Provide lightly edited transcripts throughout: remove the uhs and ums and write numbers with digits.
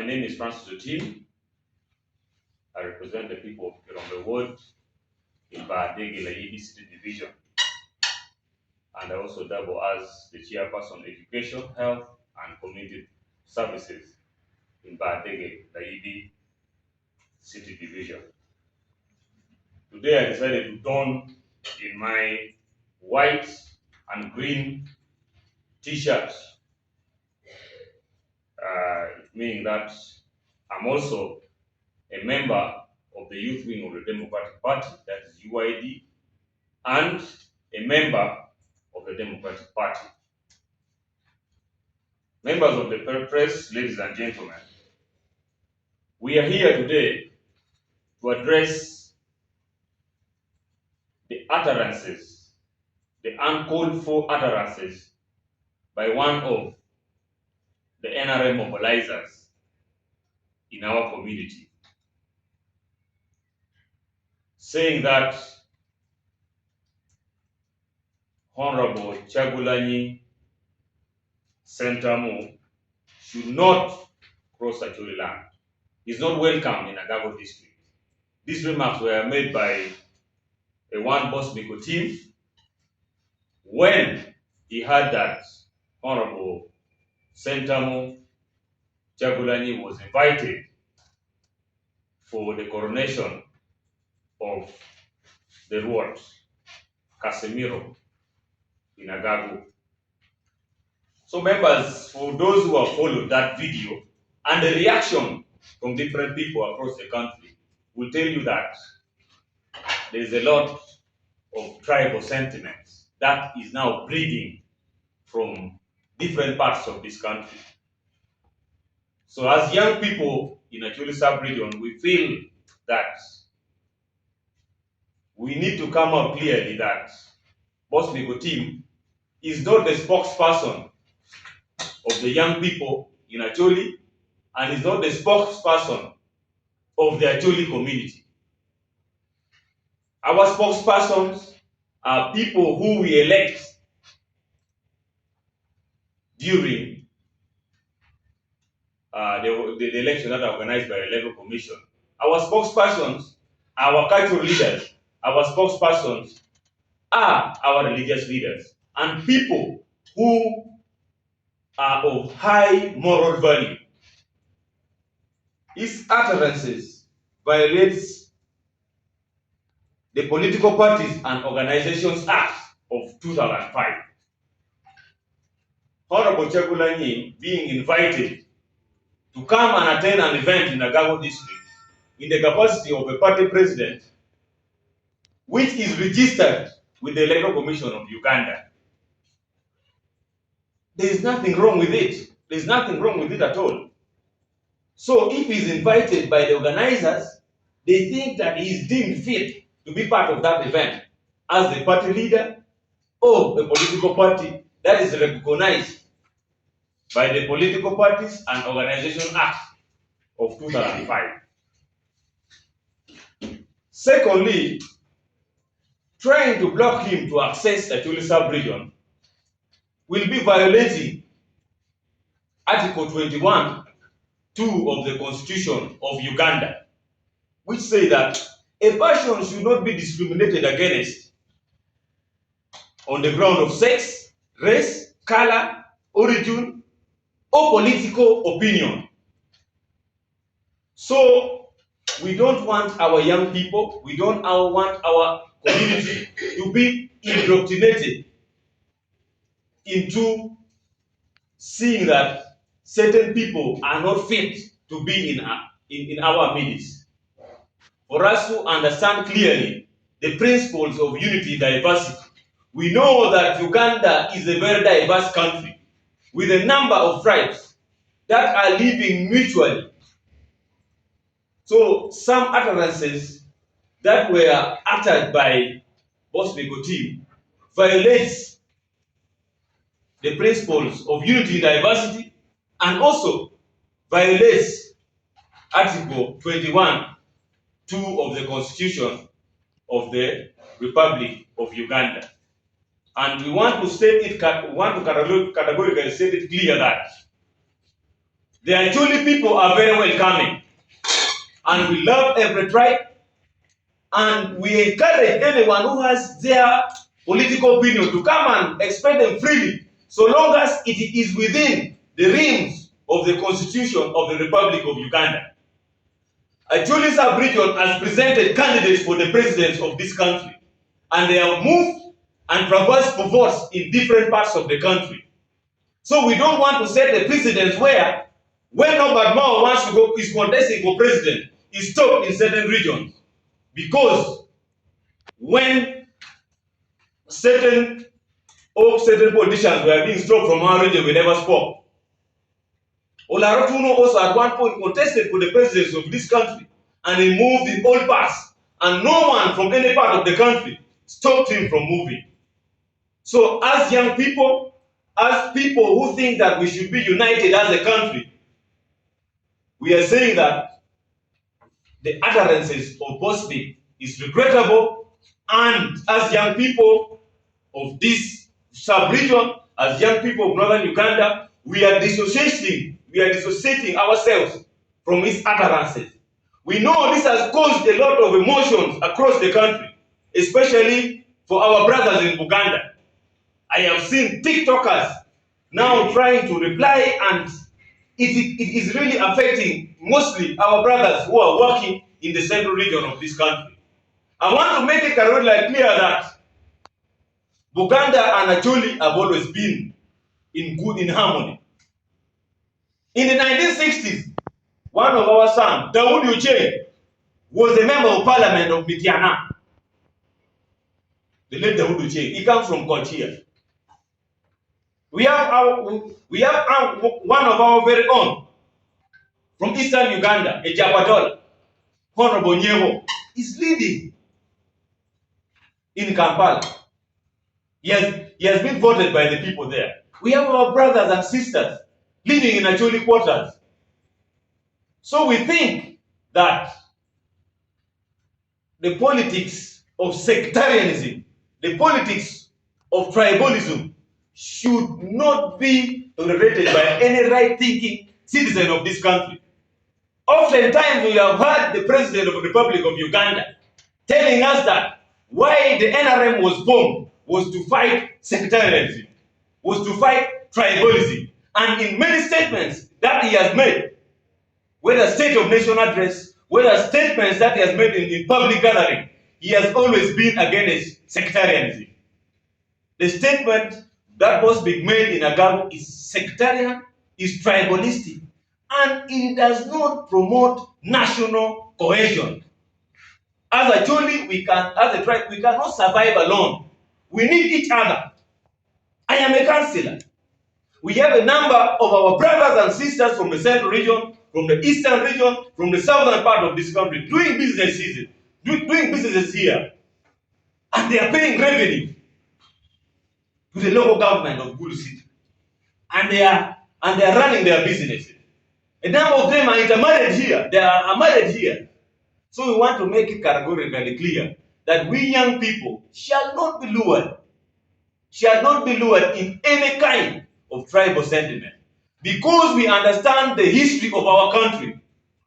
My name is Francis Otim. I represent the people of Kirombe Ward in Bardege, Layibi City Division. And I also double as the chairperson Education, Health and Community Services in Bardege, Layibi City Division. Today I decided to don in my white and green t-shirt, meaning that I'm also a member of the youth wing of the Democratic Party, that is UID, and a member of the Democratic Party. Members of the press, ladies and gentlemen, we are here today to address the utterances, the uncalled for utterances by one of the NRM mobilizers in our community, saying that Honorable Chagulanyi Ssentamu should not cross Acholi land. He's not welcome in Agago district. These remarks were made by one Bosmic Otim when he heard that Honorable Ssentamu Chagulanyi was invited for the coronation of the Rwot Casemiro in Agago. So members, for those who have followed that video and the reaction from different people across the country, will tell you that there is a lot of tribal sentiments that is now breeding from different parts of this country. So as young people in Acholi Subregion, we feel that we need to come out clearly that Bosmic Otim is not the spokesperson of the young people in Acholi and is not the spokesperson of the Acholi community. Our spokespersons are people who we elect during the election that are organized by the Electoral Commission. Our spokespersons are our cultural leaders. Our spokespersons are our religious leaders and people who are of high moral value. His utterances violates the Political Parties and Organizations Act of 2005. Honorable Chagulanyi being invited to come and attend an event in Agago district in the capacity of a party president, which is registered with the Electoral Commission of Uganda. There is nothing wrong with it. There is nothing wrong with it at all. So if he is invited by the organizers, they think that he is deemed fit to be part of that event as the party leader or a political party that is recognized by the Political Parties and Organization Act of 2005. Secondly, trying to block him to access Acholi Subregion will be violating Article 21(2) of the Constitution of Uganda, which say that a person should not be discriminated against on the ground of sex, race, color, origin, or political opinion. So we don't want our young people, we don't want our community to be indoctrinated into seeing that certain people are not fit to be in our midst. For us to understand clearly the principles of unity and diversity, we know that Uganda is a very diverse country with a number of tribes that are living mutually. So some utterances that were uttered by Bosmic Otim violates the principles of unity and diversity and also violates Article 21(2) of the Constitution of the Republic of Uganda. And we want to state it, categorically state it clear that The Acholi people are very welcoming, and we love every tribe, and we encourage anyone who has their political opinion to come and express them freely, so long as it is within the realms of the Constitution of the Republic of Uganda. Acholi Subregion has presented candidates for the president of this country, and they have moved and traversed for votes in different parts of the country. So we don't want to set a precedent where, when Norbert Mao wants to go, is contesting for president, is stopped in certain regions. Because when certain politicians were being stopped from our region, we never spoke. Olarotuno also at one point contested for the presidency of this country, and he moved in all parts, and no one from any part of the country stopped him from moving. So as young people, as people who think that we should be united as a country, we are saying that the utterances of Bosmic is regrettable, and as young people of this sub-region, as young people of Northern Uganda, we are dissociating ourselves from his utterances. We know this has caused a lot of emotions across the country, especially for our brothers in Uganda. I have seen TikTokers now trying to reply, and it is really affecting mostly our brothers who are working in the central region of this country. I want to make it clear that Buganda and Acholi have always been in harmony. In the 1960s, one of our sons, Dawood Uche, was a member of parliament of Mitiana. The late Dawood Uche, he comes from Kochia. We have one of our very own from Eastern Uganda, a Jabadola, Honorable Nyevo, is leading in Kampala. He has been voted by the people there. We have our brothers and sisters living in Acholi quarters. So we think that the politics of sectarianism, the politics of tribalism, should not be tolerated by any right-thinking citizen of this country. Oftentimes we have heard the president of the Republic of Uganda telling us that why the NRM was formed was to fight sectarianism, was to fight tribalism. And in many statements that he has made, whether State of Nation address, whether statements that he has made in public gathering, he has always been against sectarianism. The statement that Bosmic made in Agago is sectarian, is tribalistic, and it does not promote national cohesion. As a Acholi, as a tribe, we cannot survive alone. We need each other. I am a councillor. We have a number of our brothers and sisters from the central region, from the eastern region, from the southern part of this country, doing businesses here. And they are paying revenue to the local government of Gulu City. And they are running their businesses. A number of them are intermarried here. They are married here. So we want to make it categorically clear that we young people shall not be lured in any kind of tribal sentiment. Because we understand the history of our country,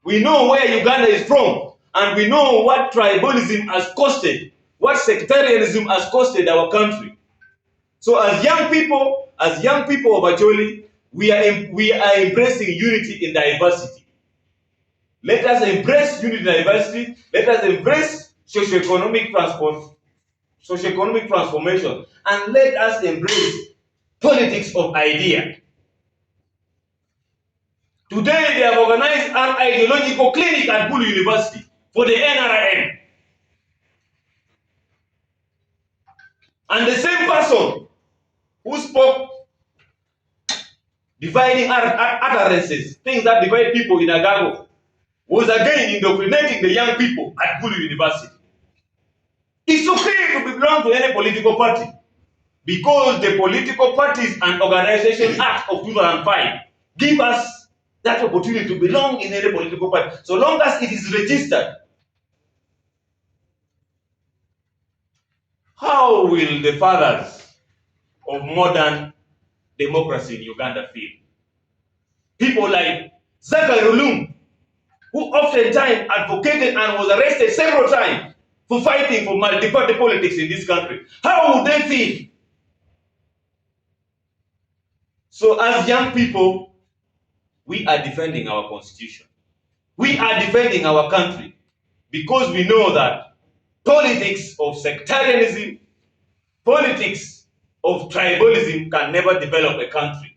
we know where Uganda is from, and we know what tribalism has costed, what sectarianism has costed our country. So as young people of Acholi, we are embracing unity in diversity. Let us embrace unity in diversity. Let us embrace socio-economic transformation, and let us embrace politics of idea. Today, they have organized an ideological clinic at Bulu University for the NRM. And the same person who spoke dividing utterances, things that divide people in Agago, was again indoctrinating the young people at Bulu University. It's okay to belong to any political party, because the Political Parties and Organization Act of 2005 give us that opportunity to belong in any political party, so long as it is registered. How will the fathers of modern democracy in Uganda feel? People like Zakarulum, who oftentimes advocated and was arrested several times for fighting for multi-party politics in this country. How would they feel? So as young people, we are defending our constitution. We are defending our country because we know that politics of sectarianism, politics of tribalism can never develop a country.